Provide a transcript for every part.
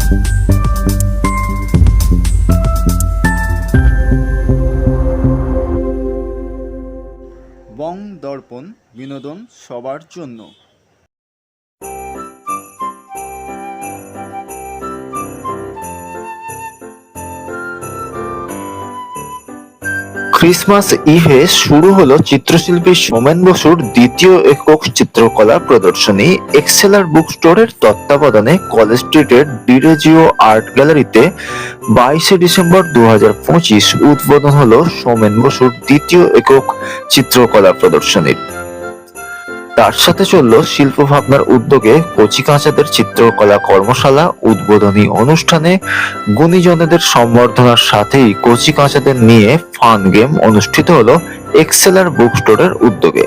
বং দর্পণ, বিনোদন সবার জন্য। ক্রিসমাস ইভে শুরু হলো চিত্রশিল্পী সোমেন বসুর দ্বিতীয় একক চিত্রকলা প্রদর্শনী। এক্সেলার বুক স্টোরের তত্ত্বাবধানে কলেজ স্ট্রিটের ডিরেজিও আর্ট গ্যালারিতে 22 ডিসেম্বর 2025 উদ্বোধন হলো সোমেন বসুর দ্বিতীয় একক চিত্রকলা প্রদর্শনীর। তার সাথে চলল শিল্প ভাবনার উদ্যোগে কচিকাঁচাদের চিত্রকলা কর্মশালা। উদ্বোধনী অনুষ্ঠানে গুণীজনেদের সম্বর্ধনার সাথেই কচিকাঁচাদের নিয়ে ফান গেম অনুষ্ঠিত হলো এক্সেলার বুক স্টোরের উদ্যোগে।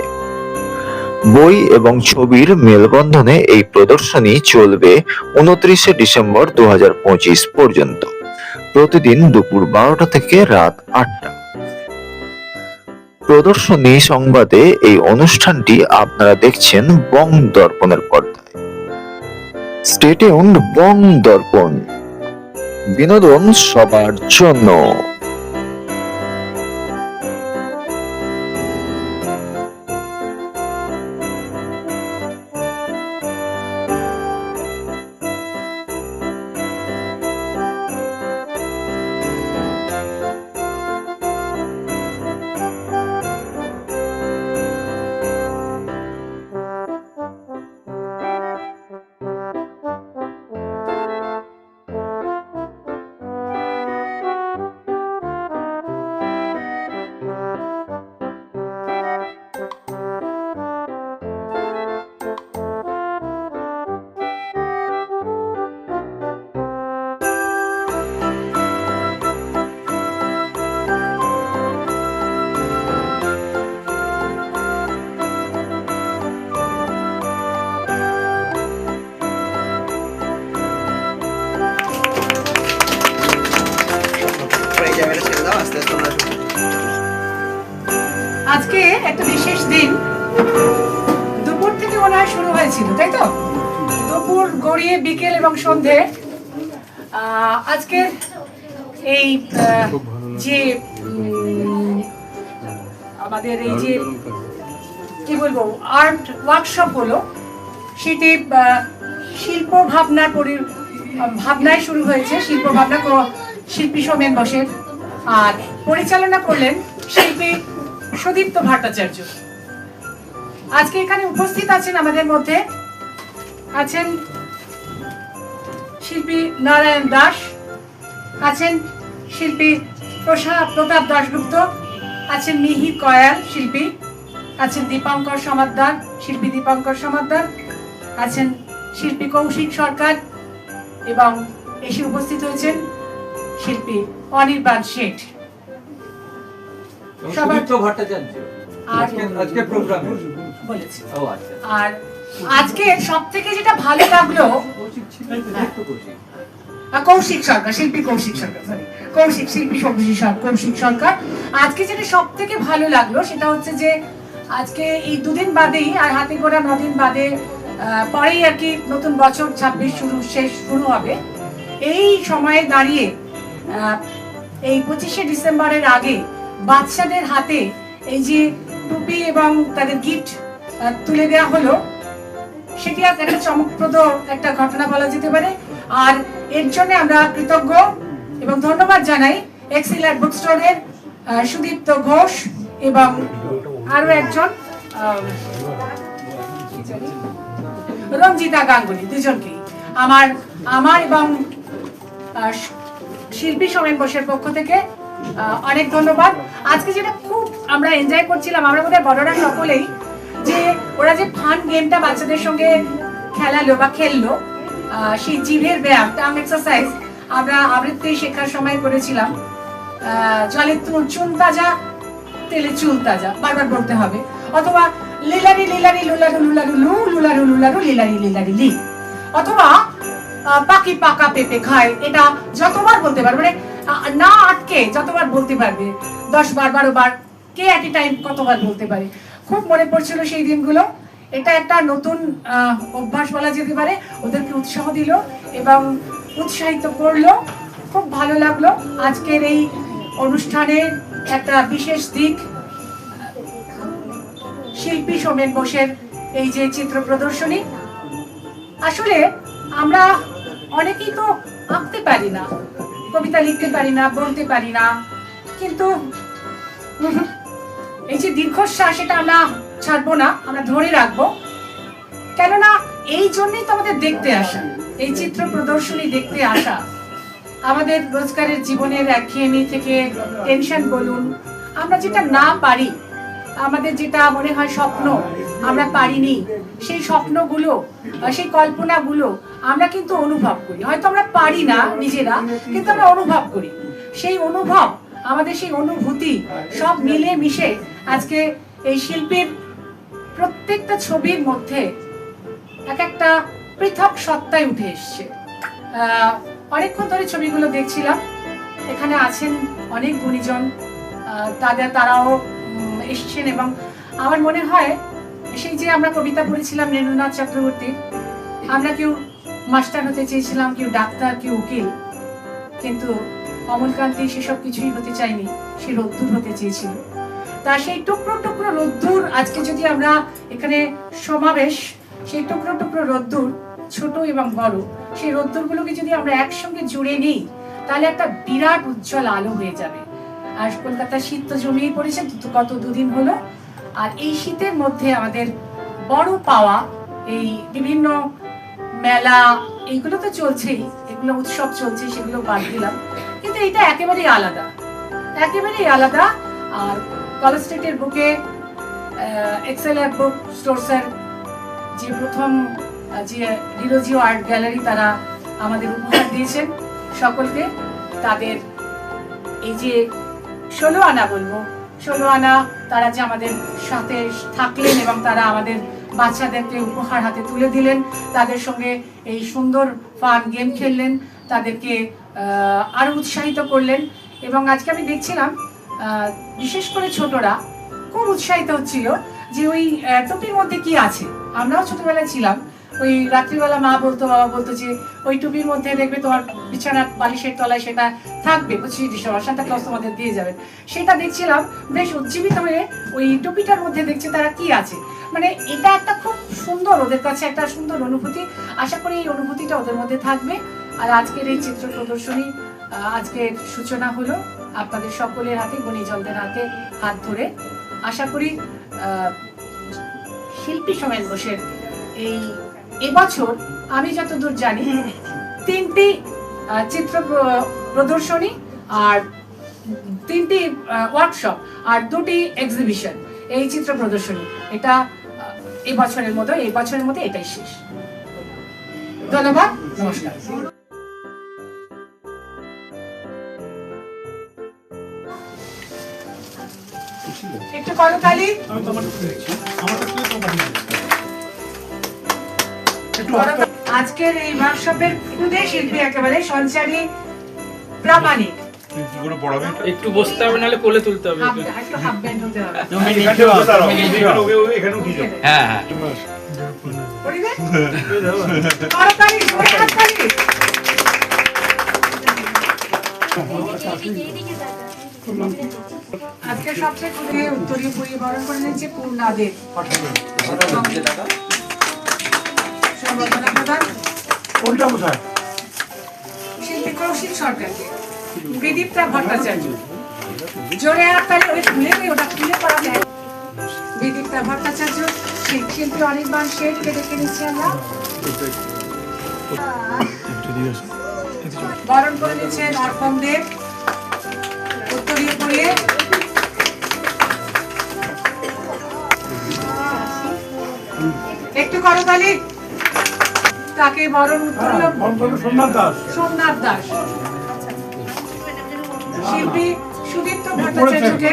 বই এবং ছবির মেলবন্ধনে এই প্রদর্শনী চলবে 29 ডিসেম্বর 2025 পর্যন্ত, প্রতিদিন দুপুর 12টা থেকে রাত 8টা। প্রদর্শনী সংবাদে এই অনুষ্ঠানটি আপনারা দেখছেন বং দর্পণের পর্দায়। স্টে টিউনড, বং দর্পণ, বিনোদন সবার জন্য। আজকে একটা বিশেষ দিন, দুপুর থেকে মনে হয় শুরু হয়েছিল, তাই তো? দুপুর গড়িয়ে বিকেল এবং সন্ধে। আজকে এই যে আমাদের এই যে কি বলবো আর্ট ওয়ার্কশপ হলো, সেটি শিল্প ভাবনায় শুরু হয়েছে। শিল্প ভাবনা শিল্পী সোমেন বসের, আর পরিচালনা করলেন শিল্পী সুদীপ্ত ভট্টাচার্য। আজকে এখানে উপস্থিত আছেন আমাদের মধ্যে আছেন শিল্পী নারায়ণ দাস, আছেন শিল্পী প্রতাপ দাশগুপ্ত, আছেন মিহির কয়াল শিল্পী, আছেন দীপঙ্কর সমাদ্দার শিল্পী দীপঙ্কর সমাদ্দার, আছেন শিল্পী কৌশিক সরকার, এবং এসে উপস্থিত হয়েছেন শিল্পী অনির্বাণ শেঠ। আর আজকে সব থেকে যেটা ভালো লাগলো, কৌশিক সরকার শিল্পী কৌশিক সরকার আজকে যেটা সব থেকে ভালো লাগলো সেটা হচ্ছে যে আজকে এই দুদিন বাদেই, আর হাতে গোনা 9 দিন বাদে পরেই আর কি নতুন বছর 26 শুরু হবে। এই সময়ে দাঁড়িয়ে এই 25 ডিসেম্বরের আগে বাচ্চাদের হাতে এই যে টুপি এবং তাদের গিফট তুলে দেওয়া হলো, সেটি আজ একটা চমকপ্রদ একটা ঘটনা বলা যেতে পারে। আর এর জন্য আমরা কৃতজ্ঞ এবং ধন্যবাদ জানাই এক্সেলার বুক স্টোরের সুদীপ্ত ঘোষ এবং আরো একজন রঞ্জিতা গাঙ্গুলি, দুজনকেই আমার এবং শিল্পী সোমেন বসের পক্ষ থেকে অনেক ধন্যবাদ। আজকে যেটা খুব আমরা এনজয় করছিলাম, আমরা বোধহয় বড়রা সকলেই, যে ওরা যে ফান গেমটা বাচ্চাদের সঙ্গে খেললো, সেই জিভের ব্যায়াম, টার্ম এক্সারসাইজ আমরা আবৃত্তি শেখার সময় করেছিলাম। জলে চুন তাজা, তেলে চুল তাজা বারবার বলতে হবে, অথবা লিলারি লিলারি লুলারু লুলারু লু লুলারু লুলারু লিলারি লিলারি লি, অথবা পাখি পাকা পেঁপে খায়। এটা যতবার বলতে পারবে, মানে না আটকে যতবার বলতে পারবে, 10 বার 12 বার, কে এট এ টাইম কতবার বলতে পারে। খুব মনে পড়ছিল সেই দিনগুলো। এটা একটা নতুন অভ্যাস বলা যেতে পারে, ওদেরকে উৎসাহ দিল এবং উৎসাহিত করলো। খুব ভালো লাগলো আজকের এই অনুষ্ঠানের একটা বিশেষ দিক, শিল্পী সোমেন বোসের এই যে চিত্র প্রদর্শনী। আসলে আমরা অনেকেই তো আঁকতে পারি না, কবিতা লিখতে পারি না, বলতে পারি না, কিন্তু এই যে দীর্ঘশ্বাস এটা আমরা ছাড়বো না, আমরা ধরে রাখবো। কেননা এই জন্যই তো আমাদের দেখতে আসা, এই চিত্র প্রদর্শনী দেখতে আসা। আমাদের রোজগারের জীবনের একঘেয়েমি থেকে, টেনশন বলুন, আমরা যেটা না পারি, আমাদের যেটা মনে হয় স্বপ্ন আমরা পারিনি, সেই স্বপ্নগুলো, সেই কল্পনাগুলো আমরা কিন্তু অনুভব করি। হয়তো আমরা পারি না নিজেরা, কিন্তু আমরা অনুভব করি। সেই অনুভব, আমাদের সেই অনুভূতি সব মিলে মিশে আজকে এই শিল্পীর প্রত্যেকটা ছবির মধ্যে এক একটা পৃথক সত্তায় উঠে এসছে। অনেকক্ষণ ধরে ছবিগুলো দেখছিলাম, এখানে আছেন অনেক গুণীজন, তারাও এসছেন, এবং আমার মনে হয় সেই যে আমরা কবিতা পড়েছিলাম নীরেন্দ্রনাথ চক্রবর্তীর, আমরা কেউ মাস্টার হতে চেয়েছিলাম, কেউ ডাক্তার, কেউ উকিল, কিন্তু অমলকান্তি সেসব কিছুই হতে চায়নি, সে রোদ্দুর হতে চেয়েছিল। তা সেই টুকরো টুকরো রোদ্দুর আজকে যদি আমরা এখানে সমাবেশ, সেই টুকরো টুকরো রোদ্দুর, ছোট এবং বড়, সেই রোদ্দুরগুলোকে যদি আমরা একসঙ্গে জুড়ে নিই, তাহলে একটা বিরাট উজ্জ্বল আলো হয়ে যাবে। আর কলকাতার শীত তো জমিয়ে পড়েছে গত দুদিন হলো, আর এই শীতের মধ্যে আমাদের বড় পাওয়া এই বিভিন্ন মেলা, এইগুলো তো চলছেই, এগুলো উৎসব চলছে, সেগুলো বাদ দিলাম, কিন্তু এটা একেবারেই আলাদা, একেবারেই আলাদা। আর কলেজ স্ট্রিটের বুকে এক্সেলার বুক স্টোরসের যে প্রথম যে ডিরোজিও আর্ট গ্যালারি, তারা আমাদের উপহার দিয়েছেন সকলকে। তাদের এই যে 16 আনা বলবো, 16 আনা, তারা যে আমাদের সাথে থাকলেন এবং তারা আমাদের বাচ্চাদেরকে উপহার হাতে তুলে দিলেন, তাদের সঙ্গে এই সুন্দর ফান গেম খেললেন, তাদেরকে আরো উৎসাহিত করলেন। এবং আজকে আমি দেখছিলাম বিশেষ করে ছোটরা খুব উৎসাহিত হচ্ছিল যে ওই টুপির মধ্যে কি আছে। আমরাও ছোটবেলায় ছিলাম, ওই রাত্রিবেলা মা বলতো, বাবা বলতো যে ওই টুপির মধ্যে দেখবে তোমার বিছানার বালিশের তলায় সেটা থাকবে, 25 ডিসেম্বর সান্তা ক্লজ তোমাদের দিয়ে যাবেন। সেটা দেখছিলাম, বেশ উজ্জীবিত হয়ে ওই টুপিটার মধ্যে দেখছে তারা কি আছে। মানে এটা একটা খুব সুন্দর, ওদের কাছে একটা সুন্দর অনুভূতি। আশা করি এই অনুভূতিটা ওদের মধ্যে থাকবে। আর আজকের এই চিত্র প্রদর্শনী আজকের সূচনা হলো আপনাদের সকলের হাতে, গুণীজনদের হাতে হাত ধরে। আশা করি শিল্পী সোমেন বোসের এবছর আমি যতদূর জানি 3টি চিত্র প্রদর্শনী আর 3টি ওয়ার্কশপ আর 2টি এক্সিবিশন, এই চিত্র প্রদর্শনী, এটা এবছরের মধ্যে এটাই শেষ। ধন্যবাদ, নমস্কার। একটু করতালি। আজকের এই ওয়ার্কশপের খুদে শিল্পী, একেবারে সঞ্চারী, প্রামাণিক। একটু বসতে হবে, নাহলে কোলে তুলতে হবে। একটু হাফ ব্যান্ড হতে হবে। হ্যাঁ হ্যাঁ, করিবে? করতালি, জোরে হাততালি। আজকে সবচেয়ে খুদে উত্তরীয় পরিবরণ করে নিচ্ছে পূর্ণাদের সম্বর্ধনা প্রদান শিল্পী কৌশিক সরকারকে, বিদীপ্তা ভট্টাচার্য। জোরে হাততালি, ওই খুলে ওটা খুলে করা যায়। বিদীপ্তা ভট্টাচার্য, শিল্পী অনির্বাণ শেঠকে ডেকে নিচ্ছি আমরা। বরণ করে নিচ্ছেন অর্পণ দেব, উত্তরীয় পরিয়ে। একটু করতালি। তাকে বরণ সোমনাথ দাস, শিল্পী সুদীপ্ত ভট্টাচার্যকে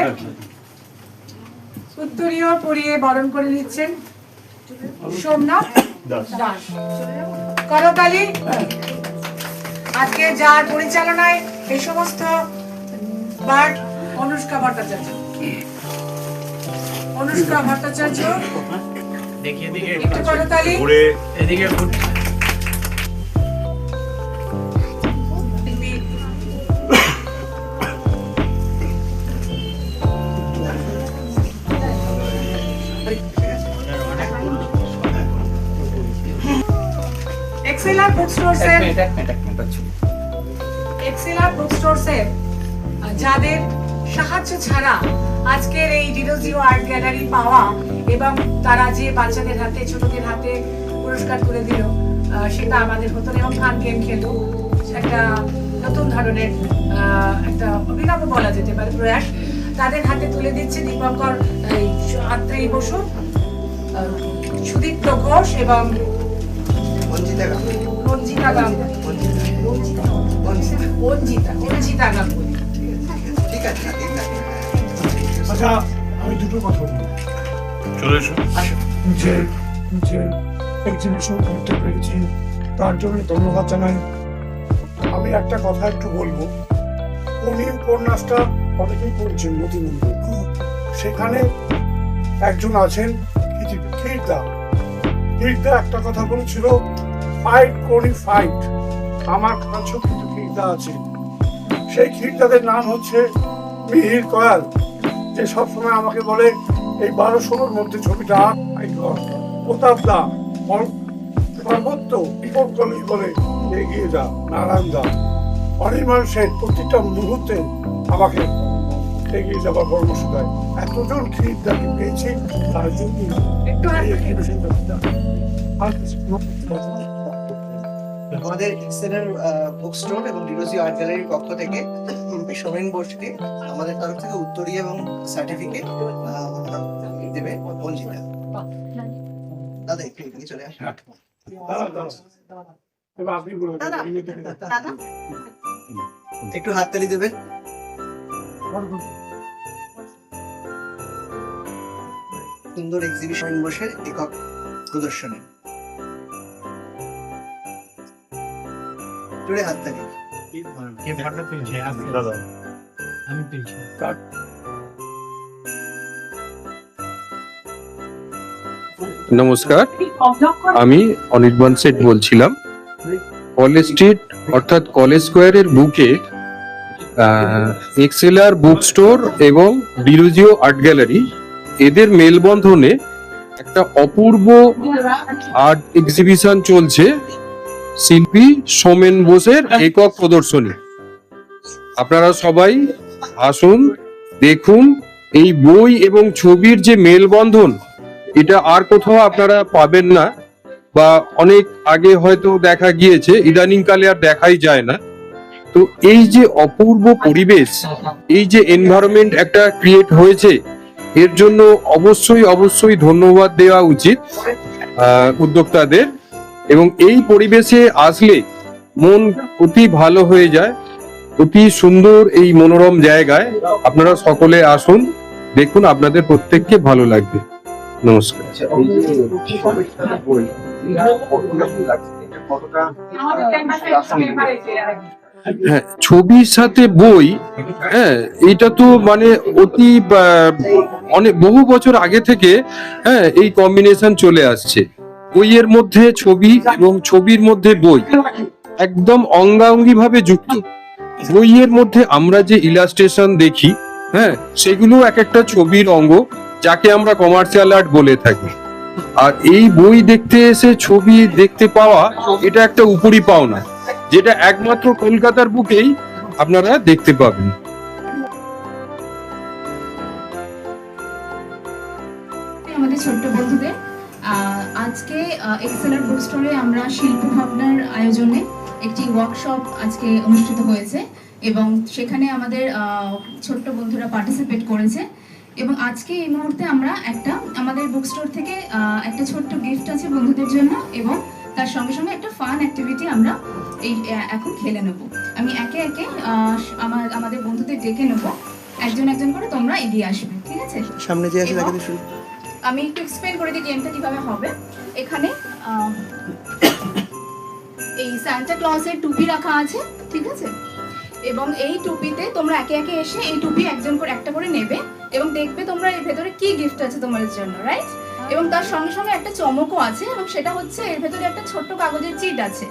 উত্তরীয় পরিয়ে বরণ করে নিচ্ছেন সোমনাথ দাস। করতালি। আজকে যার পরিচালনায় এই সমস্ত পার্ট, অনুষ্কা ভট্টাচার্য। একটু করতালি। এক্সেলার বুক স্টোরসের এক্সেলার বুক স্টোরসের যাদের সাহায্য ছাড়া আজকের এই ডিরোজিও আর্ট গ্যালারি পাওয়া এবং তারা যে বাচ্চাদের হাতে ছোটদের হাতে পুরস্কার তুলে দিল সেটা আমাদের হতো না। এবং ফান গেম খেলতো, একটা নতুন ধরনের একটা অভিনব বলা যেতে পারে প্রয়াস তাদের হাতে তুলে দিচ্ছে দীপঙ্কর আত্রেয়ী বসু, সুদীপ্ত ঘোষ এবং রঞ্জিতা গাঙ্গুলি। ঠিক আছে। আচ্ছা, আমি দুটো কথা বলবো। চলে এসো। যে এক্সিবিশন করতে পেরেছি তার জন্য ধন্যবাদ জানাই। আমি একটা কথা একটু বলবো, উনি উপন্যাসটা অনেকেই পড়ছেন মতিমন্দির, সেখানে একজন আছেন কীর্তা একটা কথা বলেছিল, ফাইট করি ফাইট, আমার কাছেও কিন্তু কীর্তা আছে। সেই কীর্তাদের নাম হচ্ছে মিহির কয়াল, যে সবসময় আমাকে বলে এই 1200-র মধ্যে ছবিটা প্রতাপ দা পার্বত্য বিপদগুলি বলে এগিয়ে যা, নারায়ণ দা, অনির্বাণ সেন প্রতিটা মুহূর্তে আমাকে এগিয়ে যাবার পরামর্শ দেয়। এতজন কীর্তাকে পেয়েছি তার জন্য আমাদের এক্সেলের বুক স্টোর এবং ডিরোজিও আর্ট গ্যালারির পক্ষ থেকে সোমেন বোসকে আমাদের তরফ থেকে উত্তরীয় এবং সার্টিফিকেট দেবে অঞ্জিতা। দাদা একটু এদিকে চলে আসুন। একটু হাততালি দেবেন। সুন্দর এক্সিবিশন বসে একক প্রদর্শনী, জোরে হাততালি। নমস্কার, আমি অনির্বাণ সেট বলছিলাম। কলেজ স্ট্রিট অর্থাৎ কলেজ স্কোয়ারের বুকে এক্সেলার বুক স্টোর এবং ডিরোজিও আর্ট গ্যালারি এদের মেলবন্ধনে একটা অপূর্ব আর্ট এক্সিবিশন চলছে, শিল্পী সোমেন বোসের একক প্রদর্শনী। আপনারা সবাই আসুন, দেখুন। এই বই এবং ছবির যে মেলবন্ধন, এটা আর কোথাও আপনারা পাবেন না, বা অনেক আগে হয়তো দেখা গিয়েছে, ইদানিং কালে আর দেখাই যায় না। তো এই যে অপূর্ব পরিবেশ, এই যে এনভায়রনমেন্ট একটা ক্রিয়েট হয়েছে, এর জন্য অবশ্যই ধন্যবাদ দেওয়া উচিত উদ্যোক্তাদের। এবং এই পরিবেশে আসলে মন অতি ভালো হয়ে যায়, অতি সুন্দর এই মনোরম জায়গায় আপনারা সকলে আসুন, দেখুন, আপনাদের প্রত্যেককে ভালো লাগবে। নমস্কার। হ্যাঁ, ছবির সাথে বই, হ্যাঁ, এটা তো মানে অতি অনেক বহু বছর আগে থেকে এই কম্বিনেশন চলে আসছে। বইয়ের মধ্যে ছবি এবং ছবির মধ্যে বই একদম অঙ্গাঙ্গি ভাবে যুক্ত। বইয়ের মধ্যে আমরা যে ইলাস্ট্রেশন দেখি, সেগুলো এক একটা ছবির অঙ্গ, যাকে আমরা কমার্শিয়াল আর্ট বলে থাকি। আর এই বই দেখতে এসে ছবি দেখতে পাওয়া, এটা একটা উপরি পাওনা, যেটা একমাত্র কলকাতার বুকেই আপনারা দেখতে পাবেন। আমাদের ছোট্ট বন্ধুদের আজকে এক্সেলার বুক স্টোরে আমরা শিল্প ভাবনার আয়োজনে একটি ওয়ার্কশপ আজকে অনুষ্ঠিত হয়েছে এবং সেখানে আমাদের ছোট্ট বন্ধুরা পার্টিসিপেট করেছে। এবং আজকে এই মুহূর্তে আমরা আমাদের বুক স্টোর থেকে একটা ছোট্ট গিফট আছে বন্ধুদের জন্য, এবং তার সঙ্গে সঙ্গে একটা ফান অ্যাক্টিভিটি আমরা এখন খেলে নেব। আমি একে একে আমাদের বন্ধুদের ডেকে নেব, একজন একজন করে তোমরা এগিয়ে আসবে, ঠিক আছে? সামনে যে আছে তাকে শুরু। আমি একটু এক্সপ্লেন করে দিই গেমটা কিভাবে হবে। এখানে এই সান্টা ক্লজের টুপি রাখা আছে, ঠিক আছে? এবং এই টুপিতে তোমরা একে একে এসে এই টুপি একজন করে একটা করে নেবে এবং দেখবে তোমরা এর ভেতরে কি গিফট আছে তোমাদের জন্য, রাইট? এবং তার সঙ্গে সঙ্গে একটা চমকও আছে, এবং সেটা হচ্ছে এর ভেতরে একটা ছোট্ট কাগজের চিট আছে।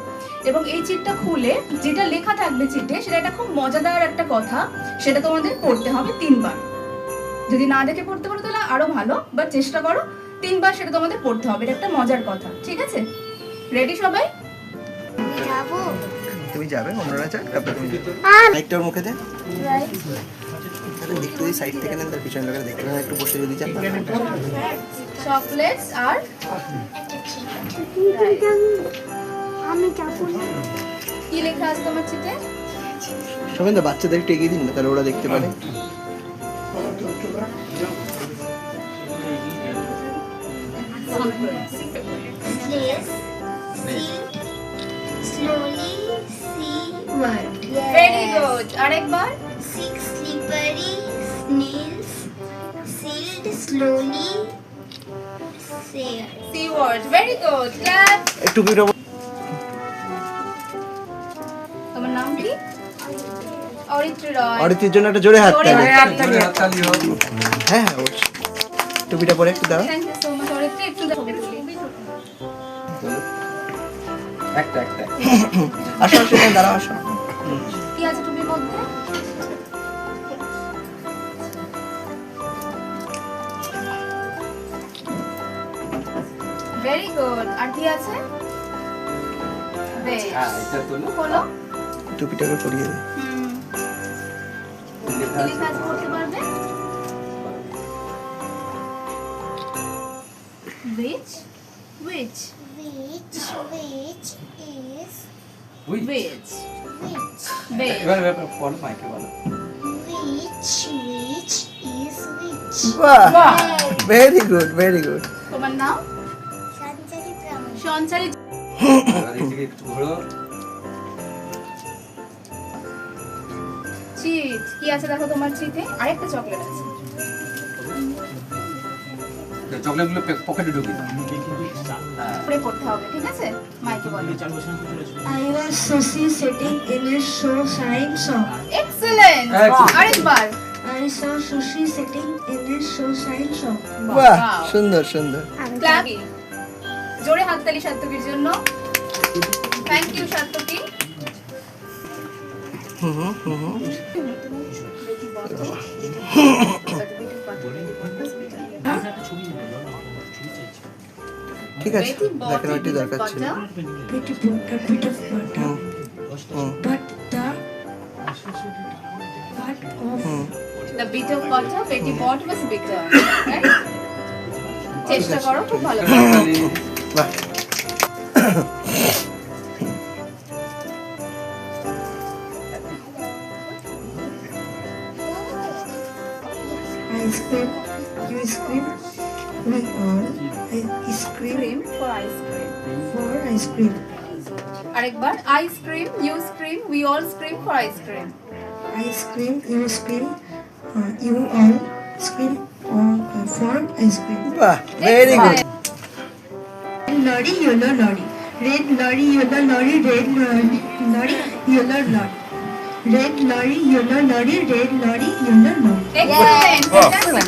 এবং এই চিটটা খুলে যেটা লেখা থাকবে চিটে, সেটা একটা খুব মজাদার একটা কথা, সেটা তোমাদের পড়তে হবে 3 বার। যদি না দেখে পড়তে পারো তাহলে আরো ভালো, বাট চেষ্টা করো 3 বার সেটা তোমাদের পড়তে হবে। এটা একটা মজার কথা, ঠিক আছে? রেডি সবাই? যাবো। তুমি যাবে, অন্যরা যাক, তারপর তুমি লাইটটার মুখে দে। দেখতে যদি সাইড থেকে নেন, তার পিছনে লোকেরা দেখতে পাবে, একটু বসে যদি যান। চকলেটস আর একটা ঠিক। আমি যাবো না। কি লেখা আছে তোমার চিঠে? সবাই বাচ্চাদের একটু এগিয়ে দিন না, তাহলে ওরা দেখতে পারে। Place, see, slowly, see word. Very good. আরেকবার। 6 slippery snails sailed slowly. Sail. See word. Very good. Class. একটু ভিডিও। তোমার নাম কি? অরিত্রি রয়। অরিত্রির জন্য একটা জোরে হাত জোরে তালি। হাততালি। হ্যাঁ হ্যাঁ, অবশ্যই। টুপিটা পরে একটু দাঁড়া। Thank you so much Aritri. একটু ছবি তুলি। আসো আসো, এখানে দাঁড়াও, আসো। কি আছে টুপির মধ্যে? Very good. আর কি আছে? বেশ। হলো। টুপিটাকে পরিয়ে দে। কি লেখা আছে পড়তে পারবে? Which? Which? Which is Which? which? Which? Which is which? বাহ, ভেরি গুড, ভেরি গুড। তোমার নাম? সঞ্চারী প্রামাণিক। সঞ্চারী। চিট। কি আছে দেখো তোমার চিটে? আরেকটা চকলেট আছে। চকলেটগুলো পকেটে ঢুকি দাও। পরে পড়তে হবে, ঠিক আছে? মাইকে বলো। I was Susie sitting in a show sign shop. Excellent. আরেকবার। I saw Susie sitting in a show sign shop. বাহ, সুন্দর সুন্দর। ক্লাপ। জোরে হাততালি সাত্তকীর জন্য। Thank you Satyaki. ঠিক আছে, দেখেন ওইটি দরকার ছিল। Bit of butter, bit of butter. But the part of The bit of butter, Betty bought was bitter. Right? চেষ্টা করো, খুব ভালো। বাহ, ice cream, you scream, we all scream Cream for ice cream. for ice cream. আরেকবার। ice cream, you scream, we all scream for ice cream. Ice cream, you scream, you all scream for ice cream. বাহ, very good. Lorry, yellow lorry. Red lorry, yellow lorry, red lorry, yellow lorry. Red lorry, yellow lorry, red lorry, yellow lorry. Excellent. Fantastic.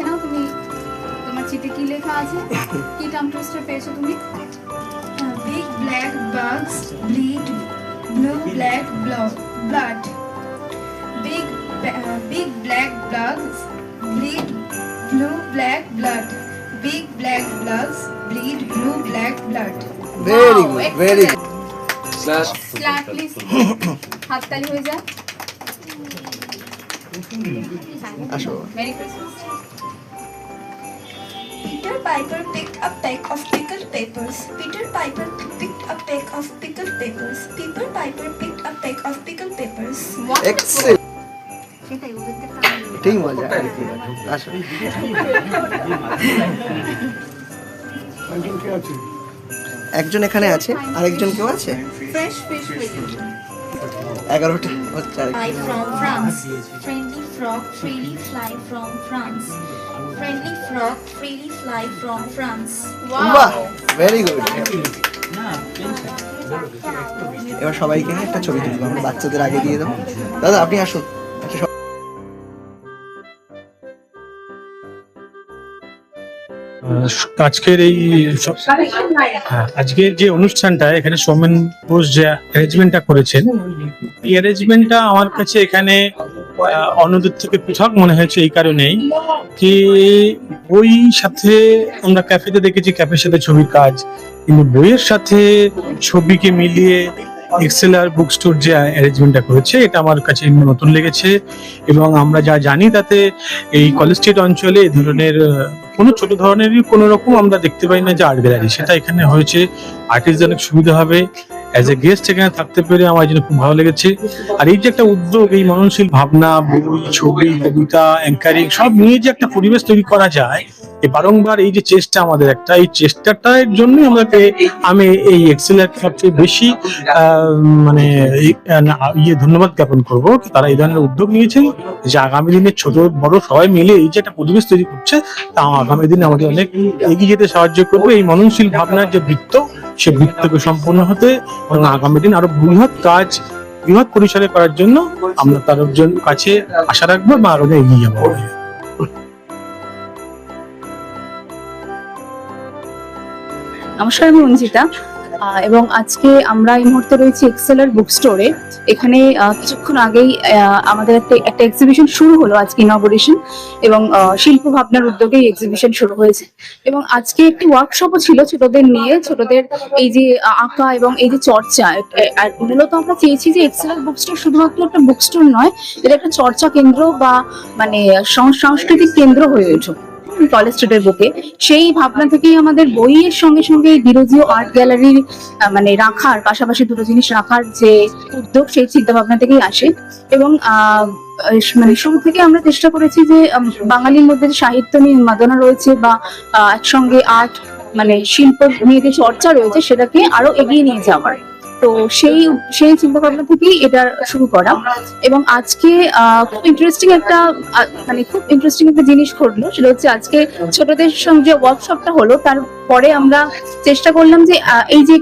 নাও তুমি তোমার চিঠি কি লেখা আছে? কি term twister পেয়েছো তুমি? Big black bugs bleed blue black blood. Big black bugs bleed blue black blood. Big black bugs bleed blue black blood. Very good, very good. Class please. হাততালি হয়ে যাক। আসো। Merry Christmas. Peter Piper picked a peck of pickled peppers. Peter Piper picked a peck of pickled peppers. Peter Piper picked a peck of pickled peppers. Excellent, ঠিক মজা। আসো। একজন কে আছে? একজন এখানে আছে, আরেকজন কেউ আছে? ফ্রেশ ফিশ উইথ 11টা হচ্ছে আরেকজন। Fly from France. Friendly frog freely fly from France. Friendly frog freely fly from France. বাহ, ভেরি গুড। এবার সবাইকে একটা ছবি তুলবো, আমরা বাচ্চাদের আগে দিয়ে দেবো। দাদা আপনি আসুন। একটা সব- আজকের এই আজকের যে অনুষ্ঠানটা এখানে সৌমেন বোস যে অ্যারেঞ্জমেন্টটা করেছেন, এই অ্যারেঞ্জমেন্টটা আমার কাছে এখানে অন্যদের থেকে পৃথক মনে হয়েছে এই কারণেই কি বই সাথে আমরা ক্যাফেতে দেখেছি ক্যাফের সাথে ছবির কাজ, কিন্তু বইয়ের সাথে ছবিকে মিলিয়ে এক্সেলার বুক স্টোর যে অ্যারেঞ্জমেন্টটা করেছে এটা আমার কাছে নতুন লেগেছে। এবং আমরা যা জানি তাতে এই কলেজ স্ট্রিট অঞ্চলে এই ধরনের কোনো ছোট ধরনেরই কোনো রকম আমরা দেখতে পাই না যে আর্ট গ্যালারি, সেটা এখানে হয়েছে। আর্টিস্ট অনেক সুবিধা হবে, অ্যাজ এ গেস্ট এখানে থাকতে পেরে আমার জন্য খুব ভালো লেগেছে। আর এই যে একটা উদ্যোগ, এই মননশীল ভাবনা, বই, ছবি, কবিতা, অ্যাঙ্কারিং সব নিয়ে যে একটা পরিবেশ তৈরি করা যায়, এই বারংবার এই যে চেষ্টা আমাদের একটা, এই চেষ্টাটার জন্যই আমি এই এক্সেলার সবচেয়ে বেশি মানে ধন্যবাদ জ্ঞাপন করবো। তারা এই ধরনের উদ্যোগ নিয়েছেন যে আগামী দিনে ছোট বড় সবাই মিলে এই যে একটা পরিবেশ তৈরি করছে, তা আগামী দিনে আমাদের অনেক এগিয়ে যেতে সাহায্য করবে। এই মননশীল ভাবনার যে বৃত্ত, সে বৃত্তকে সম্পন্ন হতে এবং আগামী দিন আরো বৃহৎ পরিসরে করার জন্য আমরা তার কাছে আশা রাখবো বা আরো এগিয়ে যাবো। নমস্কার, আমি অঞ্জিতা এবং আজকে আমরা এই মুহূর্তে রয়েছি এক্সেলার বুক স্টোরে। এখানে কিছুক্ষণ আগেই আমাদের একটা এক্সিবিশন শুরু হলো, আজকে ইনঅগুরেশন, এবং শিল্প ভাবনার উদ্যোগে এক্সিবিশন শুরু হয়েছে। এবং আজকে একটি ওয়ার্কশপও ছিল ছোটদের নিয়ে, ছোটদের এই যে আঁকা এবং এই যে চর্চা। আর মূলত আমরা চেয়েছি যে এক্সেলার বুক স্টোর শুধুমাত্র একটা বুক স্টোর নয়, এটা একটা চর্চা কেন্দ্র বা মানে সাংস্কৃতিক কেন্দ্র হয়ে উঠুক কলেজ স্ট্রিটের বুকে। সেই ভাবনা থেকেই আমাদের বইয়ের সঙ্গে সঙ্গে ডিরোজিও আর্ট গ্যালারির মানে রাখার পাশাপাশি দুটো জিনিস রাখার যে উদ্যোগ, সেই চিন্তা ভাবনা থেকেই আসে। এবং মানে শুরু থেকে আমরা চেষ্টা করেছি যে বাঙালির মধ্যে যে সাহিত্য নিয়ে উন্মাদনা রয়েছে বা একসঙ্গে আর্ট মানে শিল্প নিয়ে যে চর্চা রয়েছে, সেটাকে আরো এগিয়ে নিয়ে যাওয়ার। তো সেই চিন্তা ভাবনা থেকেই এটা শুরু করা। এবং আজকে খুব ইন্টারেস্টিং একটা জিনিস ঘটলো, সেটা হচ্ছে আজকে ছোটদের সঙ্গে ওয়ার্কশপটা হলো, তারপরে আমরা চেষ্টা করলাম যে এই যে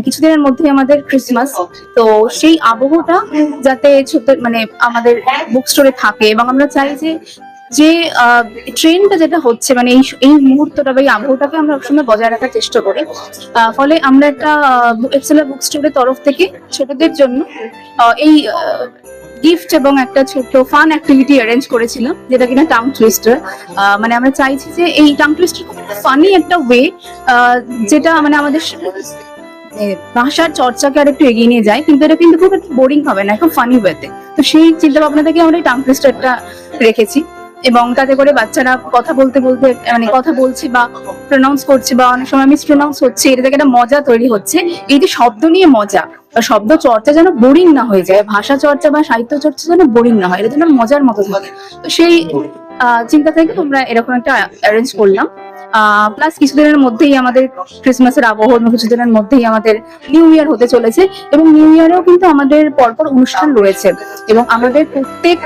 কিছুদিনের মধ্যে আমাদের ক্রিসমাস, তো সেই আবহটা যাতে মানে আমাদের বুক স্টোরে থাকে। এবং আমরা চাই যে ট্রেন্ডটা যেটা হচ্ছে মানে এই মুহূর্তটা বা এই আবহাওয়াটাকে আমরা সবসময় বজায় রাখার চেষ্টা করি। ফলে আমরা একটা এক্সেলার বুক স্টোরের তরফ থেকে ছোটদের জন্য এই গিফট এবং একটা ছোট্ট ফান অ্যাক্টিভিটি অ্যারেঞ্জ করেছিলাম, যেটা কিনা টাং টুইস্টার। মানে আমরা চাইছি যে এই টাং টুইস্টার খুব ফানি একটা ওয়ে, যেটা মানে আমাদের ভাষার চর্চাকে আর একটু এগিয়ে নিয়ে যায়, কিন্তু এটা কিন্তু খুব একটা বোরিং হবে না, খুব ফানি ওয়েতে। তো সেই চিন্তা ভাবনা থেকে আমরা এই টাং টুইস্টারটা রেখেছি। এবং তাতে করে বাচ্চারা কথা বলতে মানে কথা বলছে বা প্রনাউন্স করছে বা অনেক সময় মিসপ্রনাউন্স হচ্ছে, এটা থেকে একটা মজা তৈরি হচ্ছে। এই যে শব্দ নিয়ে মজা বা শব্দ চর্চা যেন বোরিং না হয়ে যায়, ভাষা চর্চা বা সাহিত্য চর্চা যেন বোরিং না হয়, এটা যেন মজার মতো থাকে। তো সেই চিন্তা থেকে আমরা এরকম একটা অ্যারেঞ্জ করলাম। প্লাস কিছুদিনের মধ্যেই আমাদের ক্রিসমাসের আবহ, কিছুদিনের মধ্যেই আমাদের নিউ ইয়ার হতে চলেছে, এবং নিউ ইয়ারেও কিন্তু আমাদের পরপর অনুষ্ঠান রয়েছে। এবং আমাদের প্রত্যেক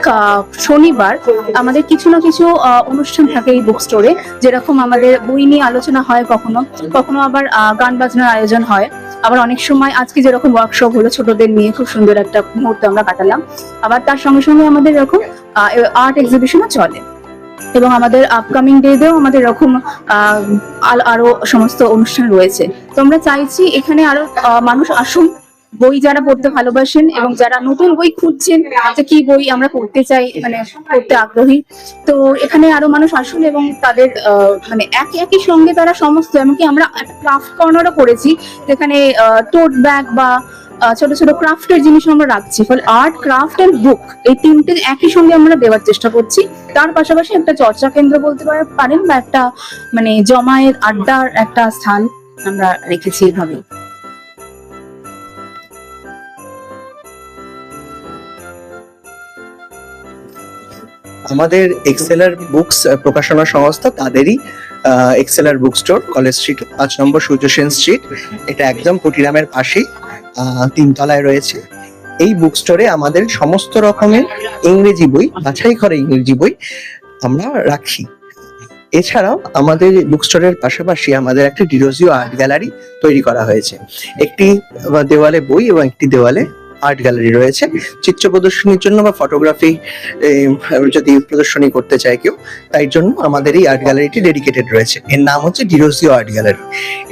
শনিবার আমাদের কিছু না কিছু অনুষ্ঠান থাকে এই বুক স্টোরে, যেরকম আমাদের বই নিয়ে আলোচনা হয়, কখনো কখনো আবার গান বাজনার আয়োজন হয়, আবার অনেক সময় আজকে যেরকম ওয়ার্কশপ হলো ছোটদের নিয়ে, খুব সুন্দর একটা মুহূর্ত আমরা কাটালাম। আবার তার সঙ্গে সঙ্গে আমাদের এরকম আর্ট এক্সিবিশনও চলে। এবং আমাদের আপকামিং ডেতেও আমাদের এরকম আরো সমস্ত অনুষ্ঠান রয়েছে। তো আমরা চাইছি এখানে আরো মানুষ আসুন, বই যারা পড়তে ভালোবাসেন এবং যারা নতুন বই খুঁজছেন যে কি বই আমরা পড়তে চাই, মানে পড়তে আগ্রহী, তো এখানে আরো মানুষ আসুন এবং তাদের মানে একই সঙ্গে তারা সমস্ত, এমনকি আমরা ক্রাফট কর্নারও করেছি, যেখানে টোট ব্যাগ বা ছোট ছোট ক্রাফটের জিনিস আমরা রাখছি। ফলে আর্ট, ক্রাফট এন্ড বুক এই তিনটে একই সঙ্গে আমরা দেওয়ার চেষ্টা করছি। তার পাশাপাশি একটা চর্চা কেন্দ্র বলতে পারেন বা একটা মানে জমায়েত আড্ডার একটা স্থান আমরা রেখেছি এইভাবে। আমাদের এক্সেলার বুকস প্রকাশনা সংস্থা, তাদেরই এক্সেলার বুক স্টোর, কলেজ স্ট্রিট 5 নম্বর সূর্য সেন স্ট্রিট, এটা একদম কুটিরামের পাশেই 3 তলায় রয়েছে। এই বুক স্টোরে আমাদের সমস্ত রকমের ইংরেজি বই, বাছাই করা ইংরেজি বই আমরা রাখি। এছাড়াও আমাদের বুক স্টোরের পাশাপাশি আমাদের একটা ডিরোজিও আর্ট গ্যালারি তৈরি করা হয়েছে। একটি দেওয়ালে বই এবং একটি দেওয়ালে আর্ট গ্যালারি রয়েছে। চিত্র প্রদর্শনীর জন্য বা ফটোগ্রাফি যদি প্রদর্শনী করতে চায় কেউ, তাই জন্য আমাদের এই আর্ট গ্যালারিটি ডেডিকেটেড রয়েছে। এর নাম হচ্ছে ডিরোজিও আর্ট গ্যালারি।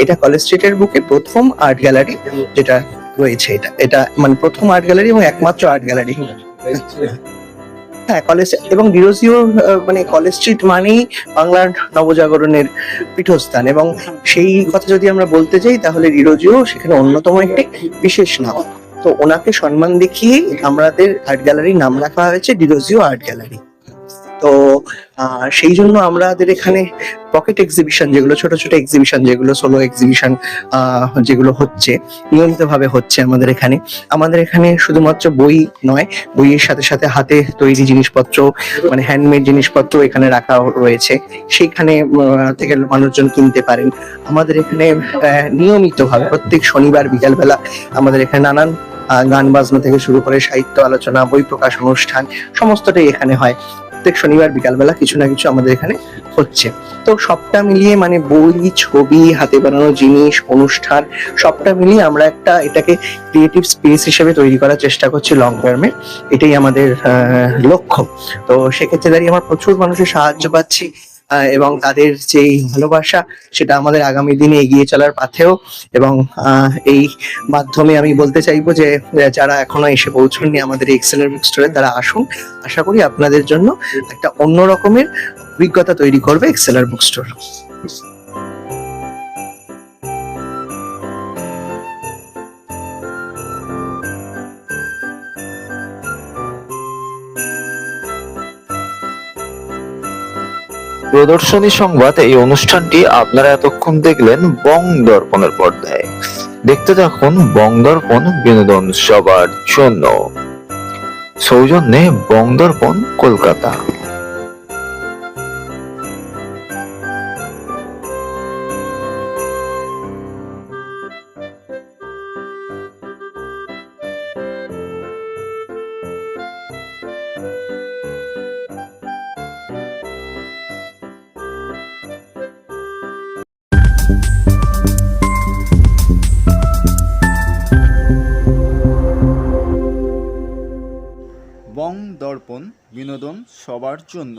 এটা কলেজ স্ট্রিটের বুকে প্রথম আর্ট গ্যালারি যেটা রয়েছে, এটা মানে প্রথম আর্ট গ্যালারি এবং একমাত্র আর্ট গ্যালারি। হ্যাঁ, কলেজ এবং ডিরোজিও মানে কলেজ স্ট্রিট মানেই বাংলার নবজাগরণের পীঠস্থান, এবং সেই কথা যদি আমরা বলতে চাই তাহলে ডিরোজিও সেখানে অন্যতম একটি বিশেষ নাম। তো ওনাকে সম্মান দেখিয়ে আমাদের আর্ট গ্যালারির নাম রাখা হয়েছে ডিরোজিও আর্ট গ্যালারি। তো সেই জন্য আমাদের এখানে পকেট এক্সিবিশন, যেগুলো ছোট ছোট এক্সিবিশন, যেগুলো সোলো এক্সিবিশন যেগুলো হচ্ছে নিয়মিতভাবে হচ্ছে আমাদের এখানে শুধুমাত্র বই নয়, বইয়ের সাথে সাথে হাতে তৈরি জিনিসপত্র, মানে হ্যান্ডমেড জিনিসপত্র এখানে রাখা রয়েছে, সেইখানে থেকে মানুষজন কিনতে পারেন। আমাদের এখানে নিয়মিতভাবে প্রত্যেক শনিবার বিকালবেলা আমাদের এখানে নানান গান বাজনা থেকে শুরু করে সাহিত্য আলোচনা, বই প্রকাশ অনুষ্ঠান সমস্তটাই এখানে হয়। প্রত্যেক শনিবার বিকালবেলা কিছু না কিছু আমাদের এখানে হচ্ছে। তো সবটা মিলিয়ে মানে বই, ছবি, হাতে বানানো জিনিস, অনুষ্ঠান সবটা মিলিয়ে আমরা এটাকে ক্রিয়েটিভ স্পেস হিসেবে তৈরি করার চেষ্টা করছি লং টার্মে। এটাই আমাদের লক্ষ্য। তো সেক্ষেত্রে দাঁড়িয়ে আমরা প্রচুর মানুষের সাহায্য পাচ্ছি, এবং তাদের যে ভালোবাসা সেটা আমাদের আগামী দিনে এগিয়ে চলার পাথেও। এবং এই মাধ্যমে আমি বলতে চাইবো যে যারা এখনো এসে পৌঁছননি আমাদের এক্সেলার বুক স্টোরে, তারা আসুন। আশা করি আপনাদের জন্য একটা অন্য রকমের অভিজ্ঞতা তৈরি করবে এক্সেলার বুক স্টোর। প্রদর্শনী সংবাদ এই অনুষ্ঠানটি আপনারা এতক্ষণ দেখলেন বং দর্পণের পর্দায়। দেখতে থাকুন বং দর্পণ, বিনোদন সবার জন্য। সৌজন্যে বং দর্পণ, কলকাতা। বং দর্পণ, বিনোদন সবার জন্য।